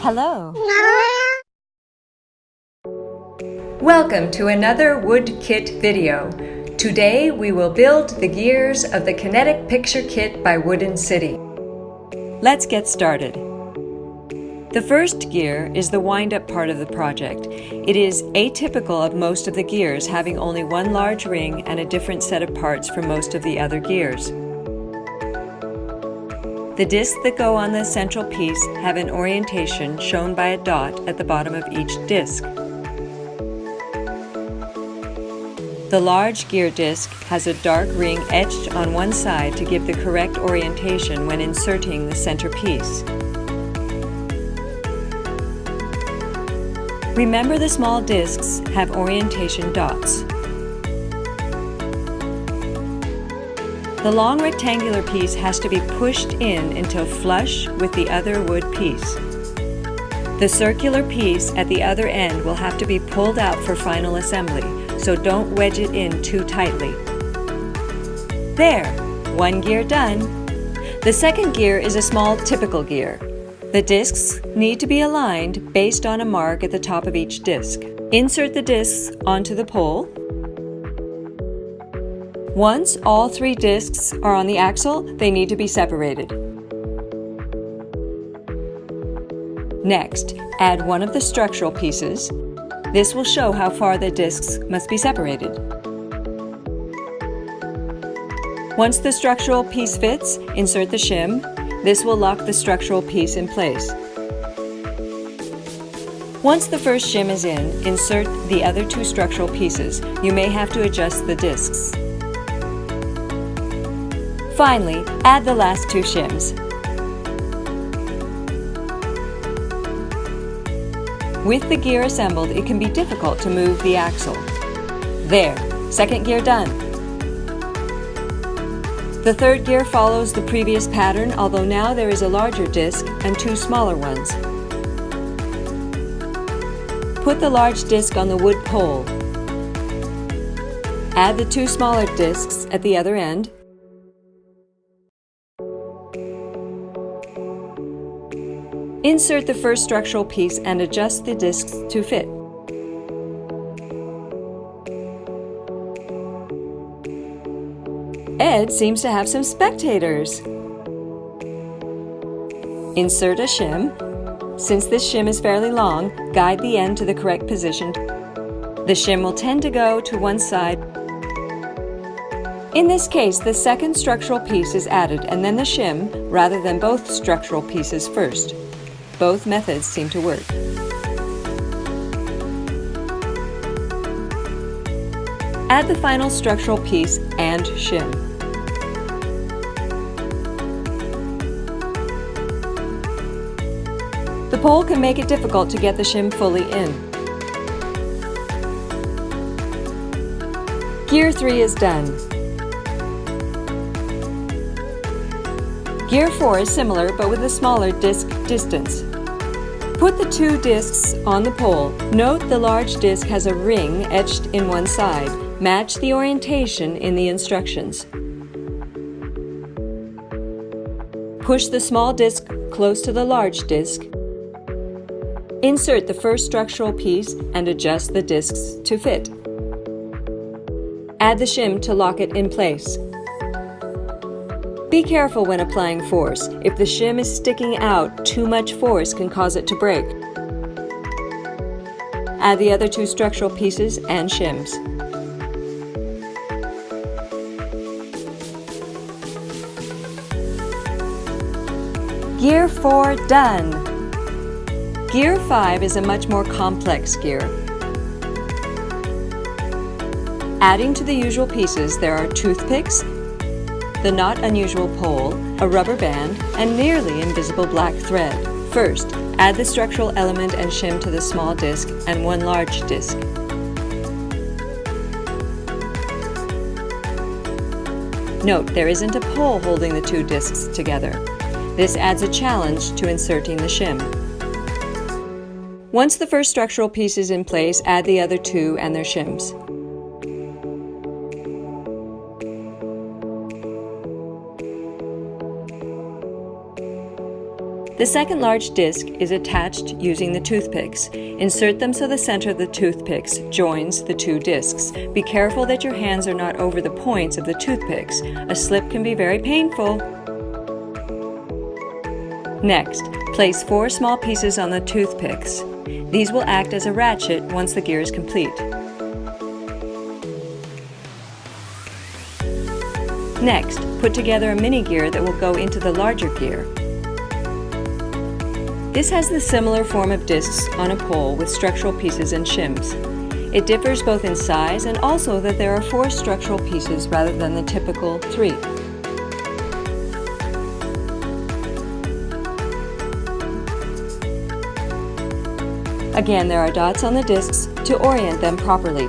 Hello. Welcome to another Wood Kit video. Today we will build the gears of the Kinetic Picture Kit by Wooden City. Let's get started. The first gear is the wind-up part of the project. It is atypical of most of the gears, having only one large ring and a different set of parts from most of the other gears. The discs that go on the central piece have an orientation shown by a dot at the bottom of each disc. The large gear disc has a dark ring etched on one side to give the correct orientation when inserting the center piece. Remember, the small discs have orientation dots. The long rectangular piece has to be pushed in until flush with the other wood piece. The circular piece at the other end will have to be pulled out for final assembly, so don't wedge it in too tightly. There! One gear done! The second gear is a small typical gear. The discs need to be aligned based on a mark at the top of each disc. Insert the discs onto the pole. Once all three discs are on the axle, they need to be separated. Next, add one of the structural pieces. This will show how far the discs must be separated. Once the structural piece fits, insert the shim. This will lock the structural piece in place. Once the first shim is in, insert the other two structural pieces. You may have to adjust the discs. Finally, add the last two shims. With the gear assembled, it can be difficult to move the axle. There, second gear done. The third gear follows the previous pattern, although now there is a larger disc and two smaller ones. Put the large disc on the wood pole. Add the two smaller discs at the other end. Insert the first structural piece and adjust the discs to fit. Ed seems to have some spectators. Insert a shim. Since this shim is fairly long, guide the end to the correct position. The shim will tend to go to one side. In this case, the second structural piece is added and then the shim, rather than both structural pieces first. Both methods seem to work. Add the final structural piece and shim. The pole can make it difficult to get the shim fully in. Gear 3 is done. Gear 4 is similar, but with a smaller disc distance. Put the two discs on the pole. Note the large disc has a ring etched in one side. Match the orientation in the instructions. Push the small disc close to the large disc. Insert the first structural piece and adjust the discs to fit. Add the shim to lock it in place. Be careful when applying force. If the shim is sticking out, too much force can cause it to break. Add the other two structural pieces and shims. Gear 4 done. Gear 5 is a much more complex gear. Adding to the usual pieces, there are toothpicks, the not unusual pole, a rubber band, and nearly invisible black thread. First, add the structural element and shim to the small disc and one large disc. Note, there isn't a pole holding the two discs together. This adds a challenge to inserting the shim. Once the first structural piece is in place, add the other two and their shims. The second large disc is attached using the toothpicks. Insert them so the center of the toothpicks joins the two discs. Be careful that your hands are not over the points of the toothpicks. A slip can be very painful. Next, place 4 small pieces on the toothpicks. These will act as a ratchet once the gear is complete. Next, put together a mini gear that will go into the larger gear. This has the similar form of discs on a pole with structural pieces and shims. It differs both in size and also that there are 4 structural pieces rather than the typical 3. Again, there are dots on the discs to orient them properly.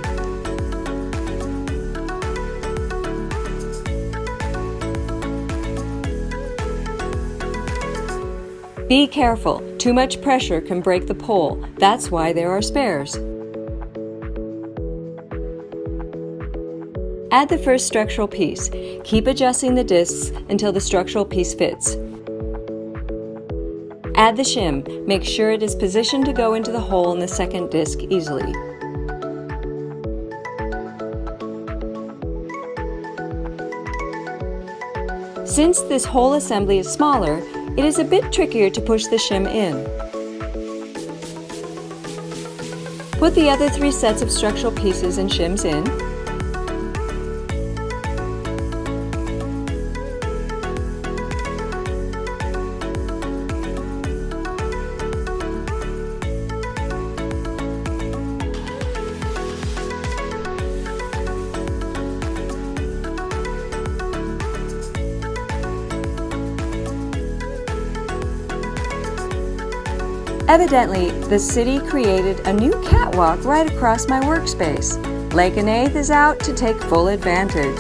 Be careful, too much pressure can break the pole. That's why there are spares. Add the first structural piece. Keep adjusting the discs until the structural piece fits. Add the shim. Make sure it is positioned to go into the hole in the second disc easily. Since this whole assembly is smaller, it is a bit trickier to push the shim in. Put the other 3 sets of structural pieces and shims in. Evidently, the city created a new catwalk right across my workspace. Lake and Eighth is out to take full advantage.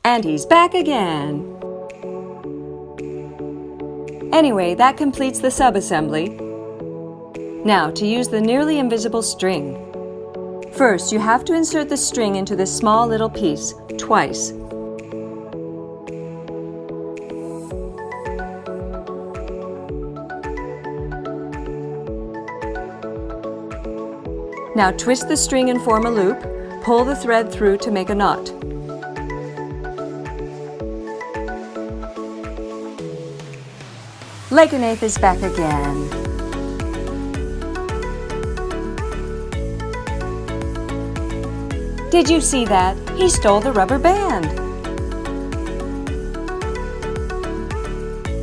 And he's back again. Anyway, that completes the sub-assembly. Now, to use the nearly invisible string. First, you have to insert the string into this small little piece, twice. Now twist the string and form a loop. Pull the thread through to make a knot. Lake and Eighth is back again. Did you see that? He stole the rubber band.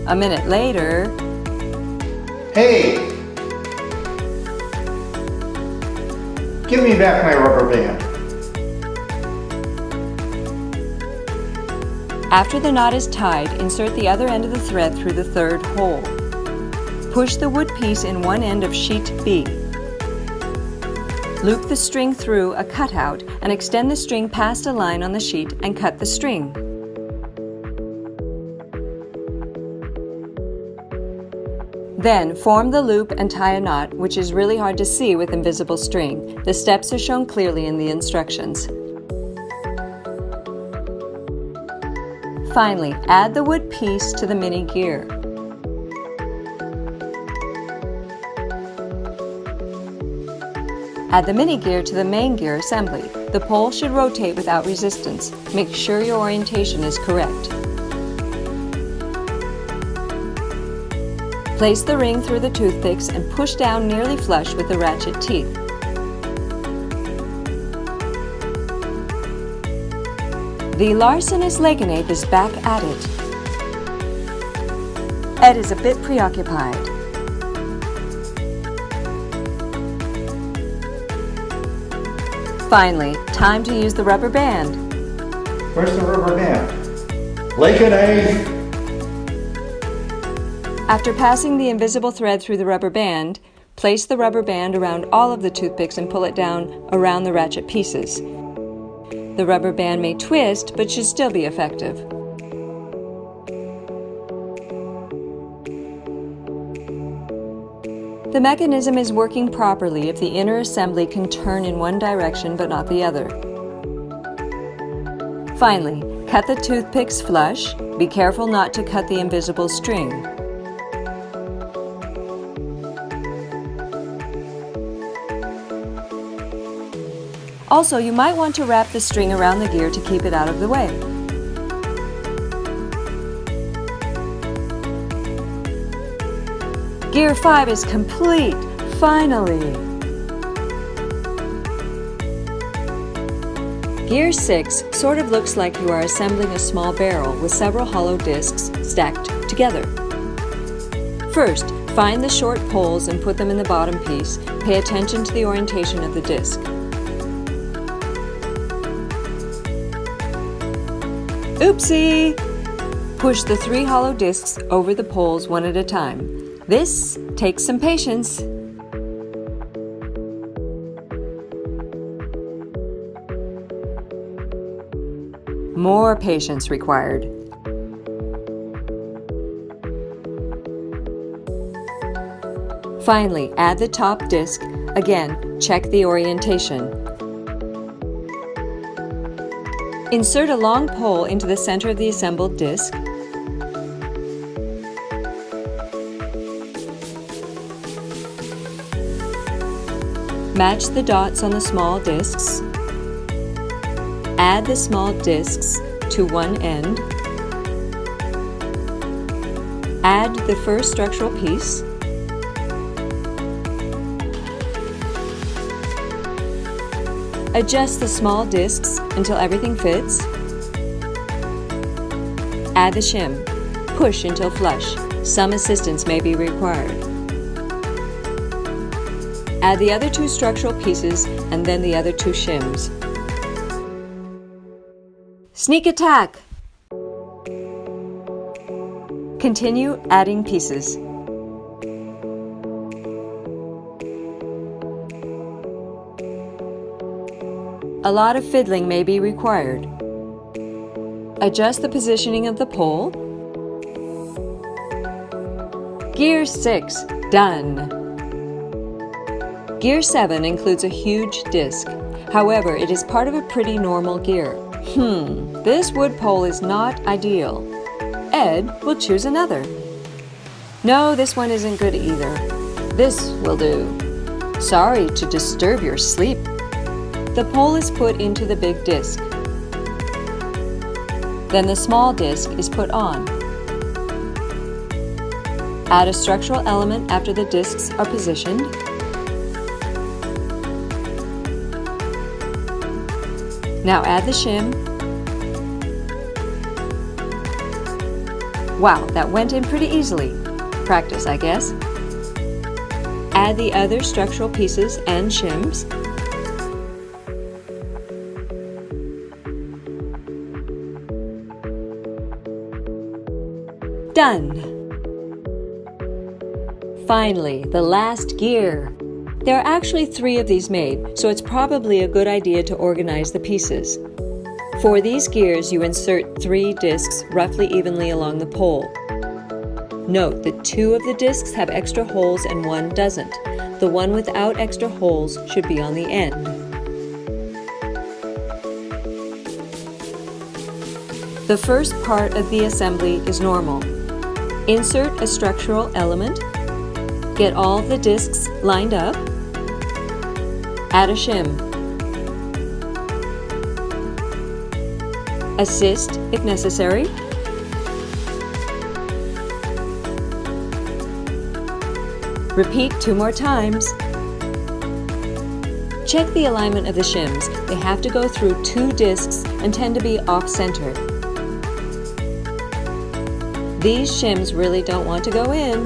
A minute later... Hey! Give me back my rubber band. After the knot is tied, insert the other end of the thread through the third hole. Push the wood piece in one end of sheet B. Loop the string through a cutout and extend the string past a line on the sheet and cut the string. Then, form the loop and tie a knot, which is really hard to see with invisible string. The steps are shown clearly in the instructions. Finally, add the wood piece to the mini gear. Add the mini gear to the main gear assembly. The pole should rotate without resistance. Make sure your orientation is correct. Place the ring through the toothpicks and push down nearly flush with the ratchet teeth. The larcenous Lake and Eighth is back at it. Ed is a bit preoccupied. Finally, time to use the rubber band. Where's the rubber band? Lake and Eighth! After passing the invisible thread through the rubber band, place the rubber band around all of the toothpicks and pull it down around the ratchet pieces. The rubber band may twist, but should still be effective. The mechanism is working properly if the inner assembly can turn in one direction but not the other. Finally, Cut the toothpicks flush. Be careful not to cut the invisible string. Also, you might want to wrap the string around the gear to keep it out of the way. Gear 5 is complete, finally! Gear 6 sort of looks like you are assembling a small barrel with several hollow discs stacked together. First, find the short poles and put them in the bottom piece. Pay attention to the orientation of the disc. Oopsie! Push the 3 hollow discs over the poles one at a time. This takes some patience. More patience required. Finally, add the top disc. Again, check the orientation. Insert a long pole into the center of the assembled disc. Match the dots on the small discs. Add the small discs to one end. Add the first structural piece. Adjust the small discs until everything fits. Add the shim. Push until flush. Some assistance may be required. Add the other 2 structural pieces and then the other 2 shims. Sneak attack! Continue adding pieces. A lot of fiddling may be required. Adjust the positioning of the pole. Gear 6, done. Gear 7 includes a huge disc. However, it is part of a pretty normal gear. This wood pole is not ideal. Ed will choose another. No, this one isn't good either. This will do. Sorry to disturb your sleep. The pole is put into the big disc. Then the small disc is put on. Add a structural element after the discs are positioned. Now add the shim. Wow, that went in pretty easily. Practice, I guess. Add the other structural pieces and shims. Done! Finally, the last gear. There are actually 3 of these made, so it's probably a good idea to organize the pieces. For these gears, you insert 3 discs roughly evenly along the pole. Note that 2 of the discs have extra holes and 1 doesn't. The one without extra holes should be on the end. The first part of the assembly is normal. Insert a structural element. Get all of the discs lined up. Add a shim. Assist if necessary. Repeat 2 more times. Check the alignment of the shims. They have to go through 2 discs and tend to be off-center. These shims really don't want to go in.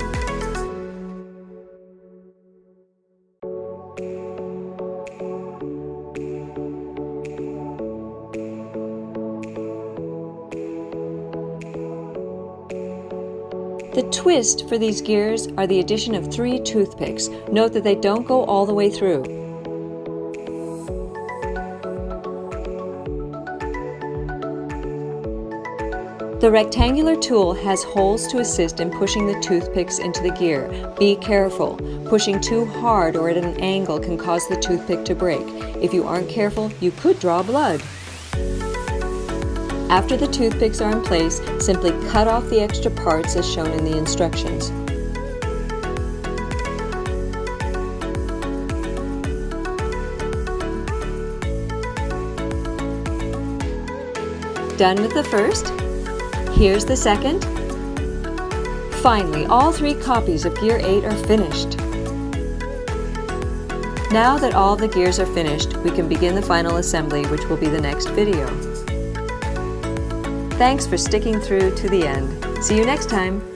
The twist for these gears are the addition of 3 toothpicks. Note that they don't go all the way through. The rectangular tool has holes to assist in pushing the toothpicks into the gear. Be careful. Pushing too hard or at an angle can cause the toothpick to break. If you aren't careful, you could draw blood. After the toothpicks are in place, simply cut off the extra parts as shown in the instructions. Done with the first? Here's the second. Finally, all 3 copies of Gear 8 are finished. Now that all the gears are finished, we can begin the final assembly, which will be the next video. Thanks for sticking through to the end. See you next time!